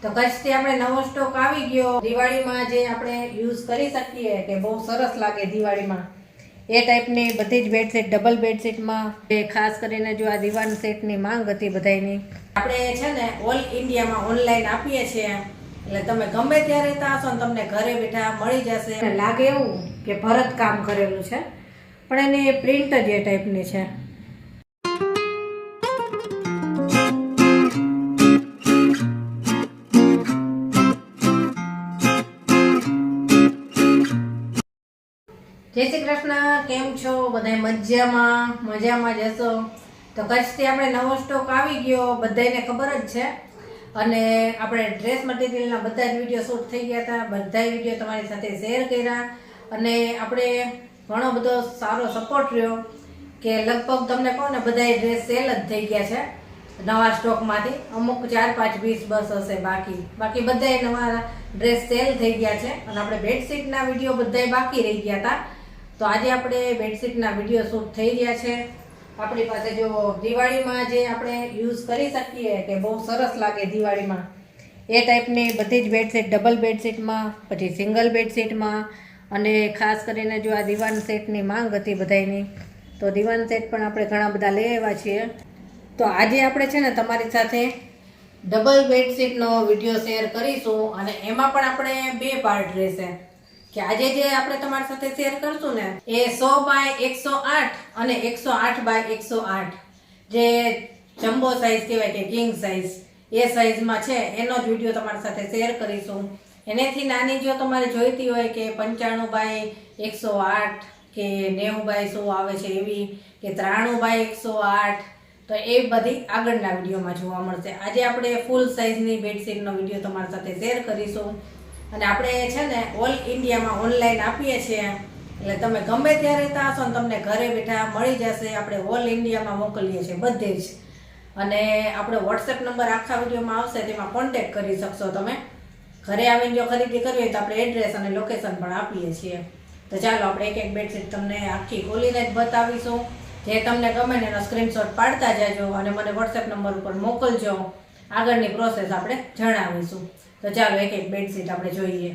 તો કચ્છથી આપણે નવો સ્ટોક આવી ગયો દિવાળીમાં જે આપણે યુઝ કરી શકીએ કે બહુ સરસ લાગે દિવાળીમાં એ ટાઈપની બધી જ બેડશીટ ડબલ બેડશીટમાં ખાસ કરીને જો આ દિવાન સેટની માંગ હતી બધાની આપણે છે ને ઓલ ઇન્ડિયામાં ઓનલાઈન આપીએ છીએ એટલે તમે ગમે ત્યાં રહેતા હશો ને તમને ઘરે બેઠા મળી જશે લાગે એવું કે ભરત કામ કરેલું છે પણ એની પ્રિન્ટ જ એ ટાઈપની છે। જય શ્રી કૃષ્ણ, કેમ છો બધા? મજામાં જશો તો કચ્છથી આપણે નવો સ્ટોક આવી ગયો બધાને ખબર જ છે અને આપણે ડ્રેસ મટીરિયલના બધા જ વિડીયો શૂટ થઈ ગયા હતા, બધા વિડીયો તમારી સાથે શેર કર્યા અને આપણે ઘણો બધો સારો સપોર્ટ રહ્યો કે લગભગ તમને કહો ને બધા ડ્રેસ સેલ જ થઈ ગયા છે નવા સ્ટોકમાંથી, અમુક 4-5 20 બસ હશે, બાકી બધા નવા ડ્રેસ સેલ થઈ ગયા છે અને આપણે બેડશીટના વિડીયો બધા બાકી રહી ગયા હતા તો આજે આપણે બેડશીટના વિડીયો શૂટ થઈ રહ્યા છે। આપણી પાસે જો દિવાળીમાં જે આપણે યુઝ કરી શકીએ કે બહુ સરસ લાગે દિવાળીમાં એ ટાઈપની બધી જ બેડશીટ ડબલ બેડશીટમાં, પછી સિંગલ બેડશીટમાં અને ખાસ કરીને જો આ દિવાન સેટની માંગ હતી બધાની તો દિવાન સેટ પણ આપણે ઘણા બધા લઈ આવ્યા છીએ। તો આજે આપણે છે ને તમારી સાથે ડબલ બેડશીટનો વિડીયો શેર કરીશું અને એમાં પણ આપણે 2 પાર્ટ રહેશે કે આજે જે આપણે તમારી સાથે શેર કરશું ને એ 100x108 અને 108x108 જે જમ્બો સાઇઝ કહેવાય કે કિંગ સાઇઝ એ સાઇઝમાં છે એનો જ વિડીયો તમારી સાથે શેર કરીશું। એનેથી નાની જો તમારે જોઈતી હોય કે 95x108 કે 90x100 આવે છે એવી કે 93x108 તો એ બધી આગળના વિડીયોમાં જોવા મળશે। આજે આપણે ફૂલ સાઇઝની બેડશીટનો વિડીયો તમારી સાથે શેર કરીશું અને આપણે છે ને ઓલ ઇન્ડિયામાં ઓનલાઈન આપીએ છીએ એટલે તમે ગમે ત્યાં રહેતા હશો ને તમને ઘરે બેઠા મળી જશે। આપણે ઓલ ઇન્ડિયામાં મોકલીએ છીએ બધે જ અને આપણો વોટ્સએપ નંબર આખા વિડીયોમાં આવશે, તેમાં કોન્ટેક્ટ કરી શકશો તમે। ઘરે આવીને જો ખરીદી કરવી હોય તો આપણે એડ્રેસ અને લોકેશન પણ આપીએ છીએ। તો ચાલો આપણે એક એક બેડશીટ તમને આખી ખોલીને જ બતાવીશું, જે તમને ગમે ને એનો સ્ક્રીનશોટ પાડતા જજો અને મને વોટ્સએપ નંબર ઉપર મોકલજો, આગળની પ્રોસેસ આપણે જણાવીશું। તો ચાલો એક એક બેડશીટ આપણે જોઈએ।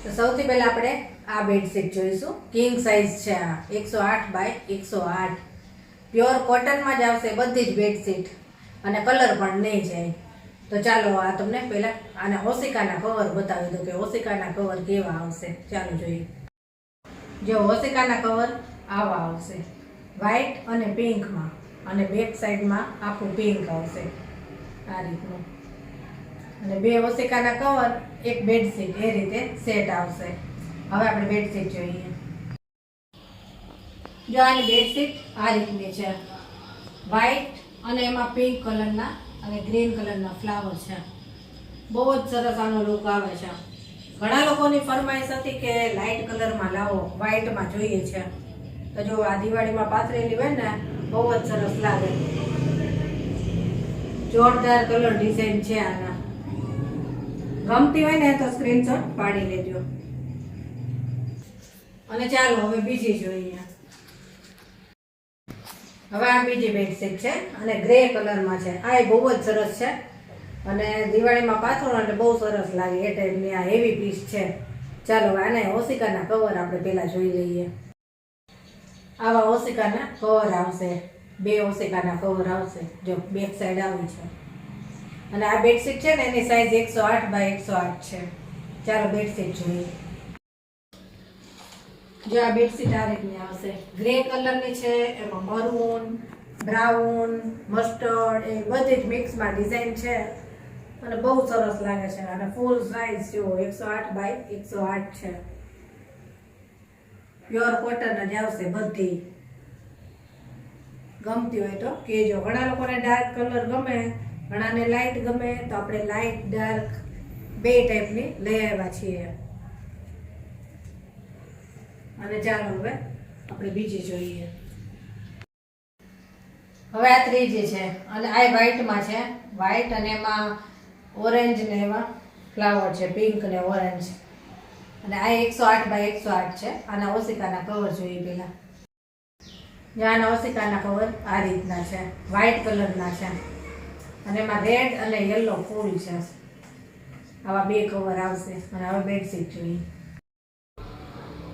તો સૌથી પહેલા આપણે આ બેડશીટ જોઈશું, કિંગ સાઇઝ છે આ 108x108 પ્યોર કોટનમાં જ આવશે બધી જ બેડશીટ અને કલર પણ નહીં જાય। તો ચાલો આ તમને પહેલા આના ઓશિકાના કવર બતાવી દઉં કે ઓશિકાના કવર કેવા આવશે, ચાલો જોઈએ। જો ઓશિકાના કવર આવા આવશે વ્હાઈટ અને પિંકમાં અને બેક સાઈડમાં આખું પિંક આવશે આ રીતનું અને 2 ઓશિકાના કવર એક બેડશીટ એ રીતે સેટ આવશે। હવે આપણે બેડશીટ જોઈએ। જો આની બેડશીટ આ રીતની છે, વ્હાઈટ અને એમાં પિંક કલરના અને ગ્રીન કલરના ફ્લાવર છે, બહુ જ સરસ આનો લુક આવે છે। ઘણા લોકોની ફરમાઈશ હતી કે લાઇટ કલરમાં લાવો, વ્હાઈટમાં જોઈએ છે તો જો આ દિવાળીમાં પાથરેલી હોય ને બહુ જ સરસ લાગે, જોરદાર કલર ડિઝાઇન છે આના। ગમતી હોય ને તો સ્ક્રીનશોટ પાડી લેજો અને ચાલો હવે બીજી જોઈએ। હવે આ બીજી બેડશીટ છે અને ગ્રે કલરમાં છે, આ બહુ જ સરસ છે અને દિવાળીમાં પાથરો એટલે બહુ સરસ લાગે એ ટાઈપની આ હેવી પીસ છે। ચાલો આને ઓશિકાના કવર આપણે પહેલા જોઈ લઈએ। આવા ઓશિકાના કવર આવશે, 2 ઓશિકાના કવર આવશે, જો બેક સાઈડ આવી છે અને આ બેડશીટ છે ને એની સાઈઝ 108x108 છે। ચાલો બેડશીટ જોઈએ। જો આ બેડશીટ આ રીતની આવશે, ગ્રે કલરની છે, એમાં મરૂન, બ્રાઉન, મસ્ટર્ડ એ બધી જ મિક્સમાં ડિઝાઇન છે અને બહુ સરસ લાગે છે અને ફૂલ સાઈઝ જો 108x108 છે, પ્યોર કોટન જ આવશે બધી। ગમતી હોય તો કહેજો, ઘણા લોકોને ડાર્ક કલર ગમે, ઘણાને લાઇટ ગમે તો આપણે લાઇટ ડાર્ક 2 ટાઈપની લઈ આવ્યા છીએ। અને ચાલો હવે આપણે બીજી જોઈએ। હવે આ ત્રીજી છે અને આ વ્હાઈટમાં છે, વ્હાઈટ અને એમાં ઓરેન્જ ને એવા ફ્લાવર છે, પિંક ને ઓરેન્જ અને આ 108x108 છે। આના ઓશિકાના કવર જોઈએ પહેલા। આના ઓશિકાના કવર આ રીતના છે, વ્હાઈટ કલરના છે અને એમાં રેડ અને યલો ફૂલ છે. આવા 2 કવર આવશે. અને હવે બેડશીટ જોઈએ.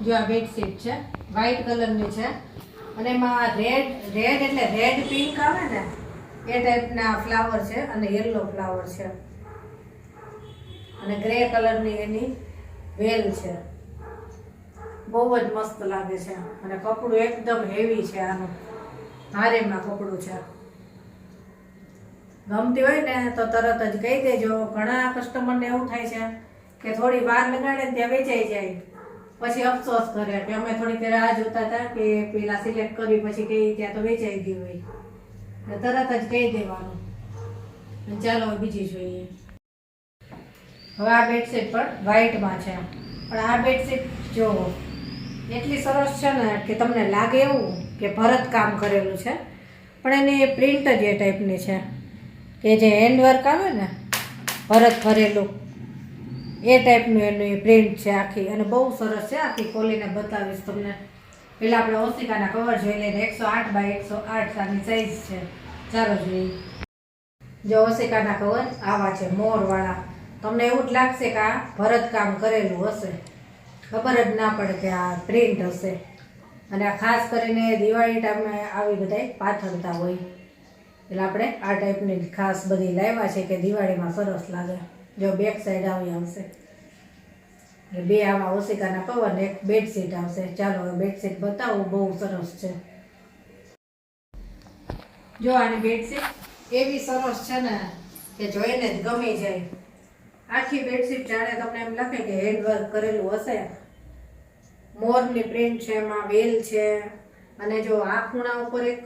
જો આ બેડશીટ છે, વ્હાઈટ કલરની છે અને એમાં રેડ એટલે રેડ પિંક આવે ને એ ટાઈપના ફ્લાવર છે અને યલો ફ્લાવર છે અને ગ્રે કલરની એની વેલ છે. બહુ જ મસ્ત લાગે છે અને કપડું એકદમ હેવી છે. આનું ભારેમાં કપડું છે. ગમતી હોય ને તો તરત જ કહી દેજો. ઘણા કસ્ટમરને એવું થાય છે કે થોડી વાર લગાડે ને ત્યાં વેચાઈ જાય, પછી અફસોસ કરે કે અમે થોડીક રાહ જોતા હતા કે પેલા સિલેક્ટ કરી પછી કઈ ત્યાં તો વેચાઈ ગયું હોય. તરત જ કહી દેવાનું. ચાલો બીજી જોઈએ. હવે આ બેડશીટ પણ વ્હાઈટમાં છે, પણ આ બેડશીટ જો એટલી સરસ છે ને કે તમને લાગે એવું કે ભરત કામ કરેલું છે, પણ એની પ્રિન્ટ જ એ ટાઈપની છે કે જે હેન્ડવર્ક આવે ને ભરત ભરેલું એ ટાઈપનું એનું પ્રિન્ટ છે આખી. અને બહુ સરસ છે. આખી ખોલીને બતાવીશ તમને. પેલા આપણે ઓશિકાના કવર જોઈ લઈએ. 108 બાય 108 આની સાઈઝ છે. ચાલો જોઈએ. જો ઓશિકાના કવર આવા છે મોરવાળા. તમને એવું જ લાગશે કે આ ભરત કામ કરેલું હશે, ખબર જ ના પડે કે આ પ્રિન્ટ હશે. અને આ ખાસ કરીને દિવાળી ટાઈમે આવી બધા પાથરતા હોય એટલે આપણે આ ટાઈપની ખાસ બધી લાવ્યા છે કે દિવાળીમાં સરસ લાગે. જો બેક સાઈડ આવી આવશે. 2 આવા ઓશિકાના કવર ને એક બેડશીટ આવશે. ચાલો હવે બેડશીટ બતાવું. બહુ સરસ છે. જો આની બેડશીટ એવી સરસ છે ને કે જોઈને જ ગમી જાય. આખી બેડશીટ જાણે તમને એમ લાગે કે હેન્ડવર્ક કરેલું હશે. મોરની પ્રિન્ટ છે, એમાં વેલ છે અને જો આ ખૂણા ઉપર એક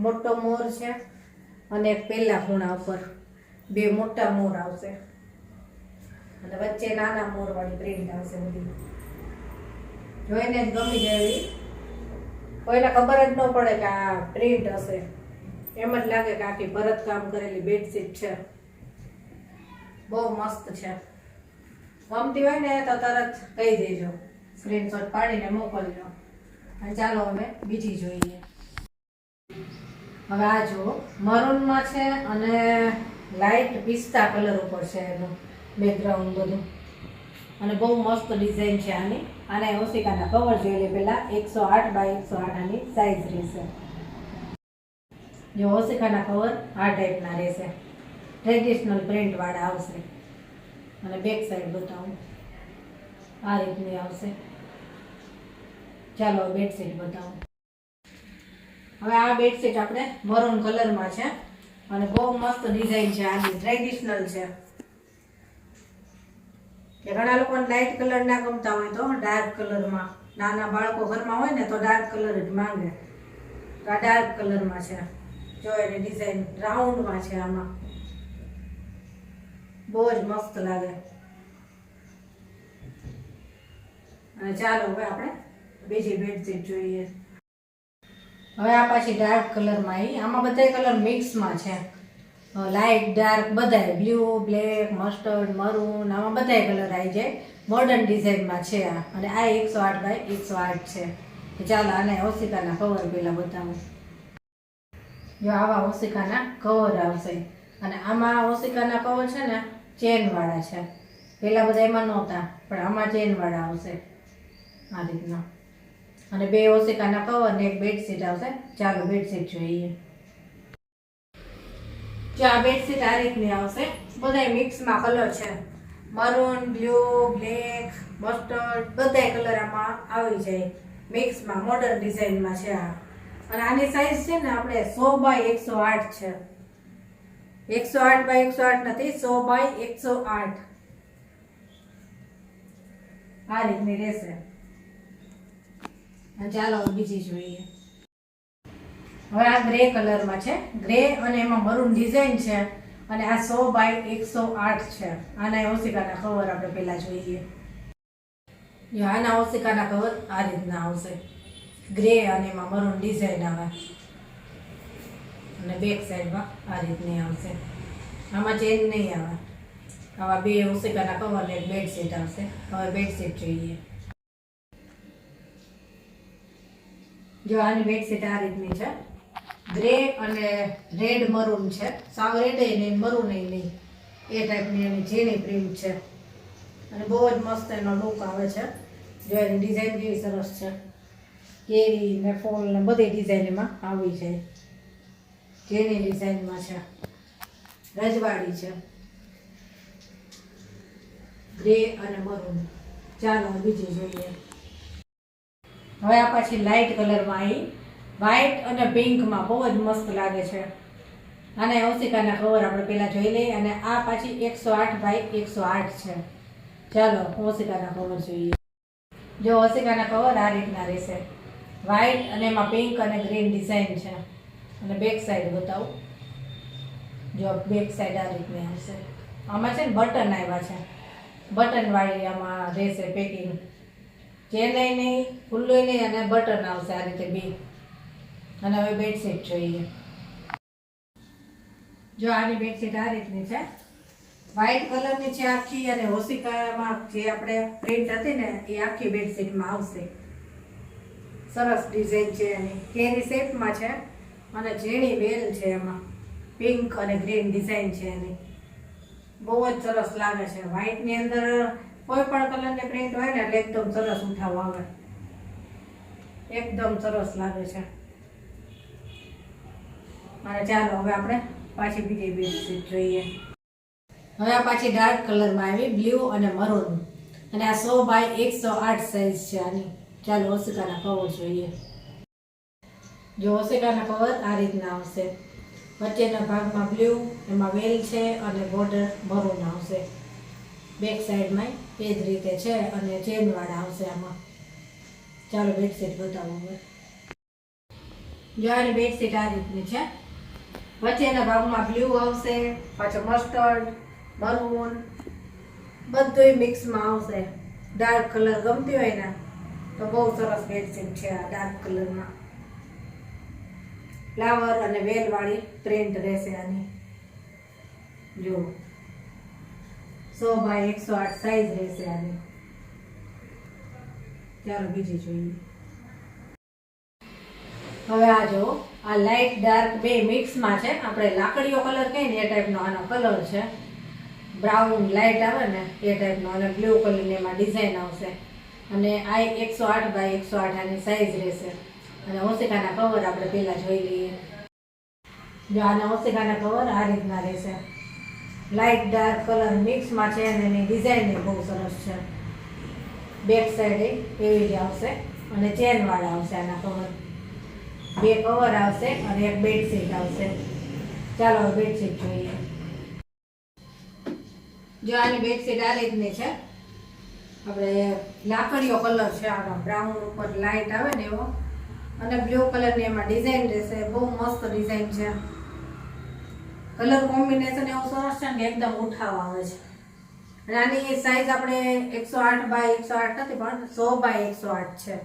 મોટો મોર છે અને એક પેલા ખૂણા ઉપર 2 મોટા મોર આવશે અને વચ્ચે નાના મોર વાળી પ્રિન્ટ આવશે. બધી જોઈને જ ગમી જાય. કોઈને ખબર જ ન પડે કે આ પ્રિન્ટ હશે. એમ જ લાગે કે આખી ભરત કામ કરેલી બેડશીટ છે. બહુ મસ્ત છે. ગમતી હોય ને તો તરત કહી દેજો, સ્ક્રીનશોટ પાડીને મોકલજો. અને ચાલો હવે બીજી જોઈએ. હવે આ જો મરૂનમાં છે અને લાઇટ પિસ્તા કલર ઉપર છે એનું બેકગ્રાઉન્ડ બધું. અને બહુ મસ્ત ડિઝાઇન છે આની. આને ઓશિકાના કવર જોઈ લે. પેલા 108 બાય 108 આની સાઈઝ રહેશે. જો ઓશિકાના કવર આ ટાઈપના રહેશે. ટ્રેડિશનલ પ્રિન્ટ વાળા આવશે. અને બેક સાઈડ બતાવું. આ રીતની આવશે. ચાલો બેડશીટ બતાવું. હવે આ બેડશીટ આપણે મરૂન કલરમાં છે અને બહુ મસ્ત ડિઝાઇન છે. આની ટ્રેડિશનલ છે કે ઘણા લોકોને લાઇટ કલર ના ગમતા હોય તો ડાર્ક કલરમાં, નાના બાળકો ઘરમાં હોય ને તો ડાર્ક કલર જ માંગે. તો આ ડાર્ક કલરમાં છે. જો એની ડિઝાઇન રાઉન્ડમાં છે. આમાં બહુ જ મસ્ત લાગે. અને ચાલો હવે આપણે બીજી બેડશીટ જોઈએ. હવે આ પાછી ડાર્ક કલરમાં આવી. આમાં બધા કલર મિક્સમાં છે. લાઇટ ડાર્ક બધાય, બ્લુ, બ્લેક, મસ્ટર્ડ, મરૂન, આમાં બધાય કલર આવી જાય. મોડર્ન ડિઝાઇનમાં છે આ. અને આ 108 બાય 108 છે. ચાલો આને ઓશિકાના કવર પેલા બતાવું. જો આવા ઓશિકાના કવર આવશે. અને આમાં ઓશિકાના કવર છે ને ચેન વાળા છે. પેલા બધા એમાં નહોતા, પણ આમાં ચેન વાળા આવશે આ રીતના. અને 2 ઓશિકાના કવર ને એક બેડશીટ આવશે. ચાલો બેડશીટ જોઈએ. જો આ બેડશીટ આ રીતની આવશે. બધાય મિક્સમાં કલર છે. મરૂન, બ્લુ, બ્લેક, મસ્ટર્ડ બધાય કલર આમાં આવી જાય. મિક્સમાં મોડર્ન ડિઝાઇનમાં છે આ. અને આની સાઈઝ છે ને આપણે 100 બાય 108 છે. 108 બાય 108 નથી, 100 બાય 108 આ રીતની રહેશે. ચાલો બીજી જોઈએ. હવે આ ગ્રે કલરમાં છે. ગ્રે અને એમાં મરૂન ડિઝાઇન છે. અને આ 100 બાય 108 છે. આના ઓશિકાના કવર આપણે પહેલા જોઈએ. આના ઓશિકાના કવર આ રીતના આવશે. ગ્રે અને એમાં મરૂન ડિઝાઇન આવે. અને બેક સાઈડમાં આ રીતની આવશે. આમાં ચેન નહીં આવે. આવા 2 ઓશિકાના કવર ને એક બેડશીટ આવશે. હવે બેડશીટ જોઈએ. જો આની બેડશીટ આ રીતની છે. ગ્રે અને રેડ મરૂન છે, સાવ રેડ નહીં મરૂન નહીં, એ ટાઈપની એની ઝીણી પ્રિન્ટ છે અને બહુ જ મસ્ત એનો લુક આવે છે. જો એની ડિઝાઇન કેવી સરસ છે, કેરી ને ફૂલ ને બધી ડિઝાઇન એમાં આવી છે. ઝીણી ડિઝાઇનમાં છે, રજવાડી છે, ગ્રે અને મરૂન. ચાલો બીજી જોઈએ. હવે આ પાછી લાઇટ કલરમાં આવી, વ્હાઇટ અને પિંકમાં બહુ જ મસ્ત લાગે છે. આના ઓશિકાના કવર આપણે પહેલાં જોઈ લઈએ અને આ પાછી 108 બાય 108 છે. ચાલો ઓશિકાના કવર જોઈએ. જો ઓશિકાના કવર આ રીતના રહેશે, વ્હાઇટ અને એમાં પિંક અને ગ્રીન ડિઝાઇન છે. અને બેક સાઈડ બતાવું. જો બેક સાઈડ આ રીતની આવશે. આમાં છે ને બટન આવ્યા છે, બટનવાળી આમાં રહેશે પેકિંગ. ચેન નહીં, ખુલ્લું નહીં અને બટન આવશે આ રીતે બે. અને હવે બેડશીટ જોઈએ. જો આની બેડશીટ આ રીતની છે, વ્હાઇટ કલરની છે આખી અને ઓશિકામાં જે આપણે પ્રિન્ટ હતી ને એ આખી બેડશીટમાં આવશે. સરસ ડિઝાઇન છે એની, કેરી શેપમાં છે અને ઝીણી વેલ છે, એમાં પિંક અને ગ્રીન ડિઝાઇન છે એની. બહુ જ સરસ લાગે છે. વ્હાઇટની અંદર કોઈ પણ કલરની પ્રિન્ટ હોય ને એટલે એકદમ સરસ ઉઠાવ આવે, એકદમ સરસ લાગે છે. અને ચાલો હવે આપણે પાછી બીજી બેડશીટ જોઈએ. હવે આ પાછી ડાર્ક કલરમાં આવી, બ્લુ અને મરૂન, અને આ 100 બાય 108 સાઇઝ છે આની. ચાલો ઓશિકાના કવર જોઈએ. જો ઓશિકાના કવર આ રીતના આવશે, વચ્ચેના ભાગમાં બ્લુ, એમાં વેલ છે અને બોર્ડર મરૂન આવશે. બેક સાઈડમાં એ જ રીતે છે અને ચેનવાળા આવશે આમાં. ચાલો બેડશીટ બતાવો હવે. જો આની બેડશીટ આ રીતની છે, વચ્ચેના ભાગમાં બ્લુ આવશે, પાછો મસ્ટર્ડ, મરૂન બધું મિક્સમાં આવશે. ડાર્ક કલર ગમતી હોય ને તો બહુ સરસ બેડશીટ છે આ ડાર્ક કલરમાં. ફ્લાવર અને વેલવાળી પ્રિન્ટ રહેશે આની. જો 100 બાય 108 સાઈઝ રહેશે આની. ચાલો બીજી જોઈએ. હવે આ જો આ લાઇટ ડાર્ક બે મિક્સમાં છે. આપણે લાકડીઓ કલર કહીએ ને એ ટાઈપનો આનો કલર છે. બ્રાઉન લાઇટ આવે ને એ ટાઈપનો અને બ્લુ કલરની એમાં ડિઝાઇન આવશે. અને આ 108 બાય 108 આની સાઈઝ રહેશે. અને ઓશિકાના કવર આપણે પહેલાં જોઈ લઈએ. જો આના ઓશિકાના કવર આ રીતના રહેશે, લાઇટ ડાર્ક કલર મિક્સમાં છે અને એની ડિઝાઇન બહુ સરસ છે. બેક સાઈડ એવી જ આવશે અને ચેનવાળા આવશે આના કવર. બે કવર આવશે અને એક બેડશીટ આવશે. ચાલો બેડશીટ જોઈએ. જો આની બેડશીટ આ રીતની છે, આપણે લાકડીઓ કલર છે આનો, બ્રાઉન ઉપર લાઇટ આવે ને એવો, અને બ્લુ કલરની એમાં ડિઝાઇન રહેશે. બહુ મસ્ત ડિઝાઇન છે, કલર કોમ્બિનેશન એવું સરસ છે ને એકદમ ઉઠાવ આવે છે. અને આની સાઈઝ આપણે 108 બાય 108 નથી પણ 100 બાય 108 છે.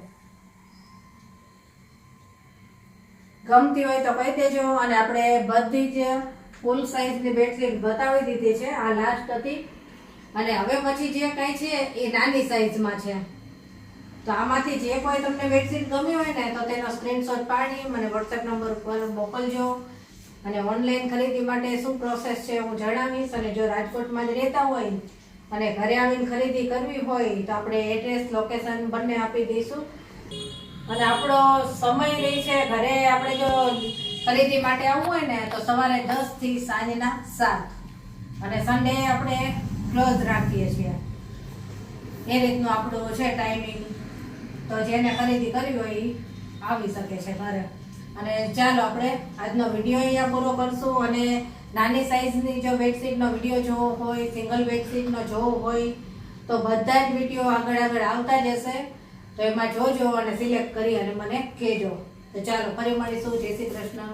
ગમતી હોય તો કહી દેજો. અને આપણે બધી જ ફૂલ સાઈઝની બેડશીટ બતાવી દીધી છે, આ લાસ્ટ હતી. અને હવે પછી જે કાંઈ છે એ નાની સાઈઝમાં છે. તો આમાંથી જે કોઈ તમને બેડશીટ ગમી હોય ને તો તેનો સ્ક્રીનશોટ પાડી મને વોટ્સએપ નંબર પર મોકલજો. અને ઓનલાઈન ખરીદી માટે શું પ્રોસેસ છે હું જણાવીશ. અને જો રાજકોટમાં જ રહેતા હોય અને ઘરે આવીને ખરીદી કરવી હોય તો આપણે એડ્રેસ લોકેશન બંને આપી દઈશું. અને આપણો સમય રહી છે ઘરે આપણે જો ખરીદી માટે આવવું હોય ને તો સવારે 10 થી સાંજના 7, અને સન્ડે આપણે ક્લોઝ રાખીએ છીએ. એ રીતનું આપણું છે ટાઈમિંગ. તો જેને ખરીદી કરવી હોય એ આવી શકે છે ઘરે. અને ચાલો આપણે આજનો વિડીયો અહીંયા પૂરો કરશું. અને નાની સાઈઝની જો બેડશીટનો વિડીયો જોવો હોય, સિંગલ બેડશીટનો જોવો હોય તો બધા જ વિડીયો આગળ આવતા જ હશે. તો એમાં જોજો અને સિલેક્ટ કરી અને મને કહેજો. તો ચાલો ફરી મળીશું. જય શ્રી કૃષ્ણ.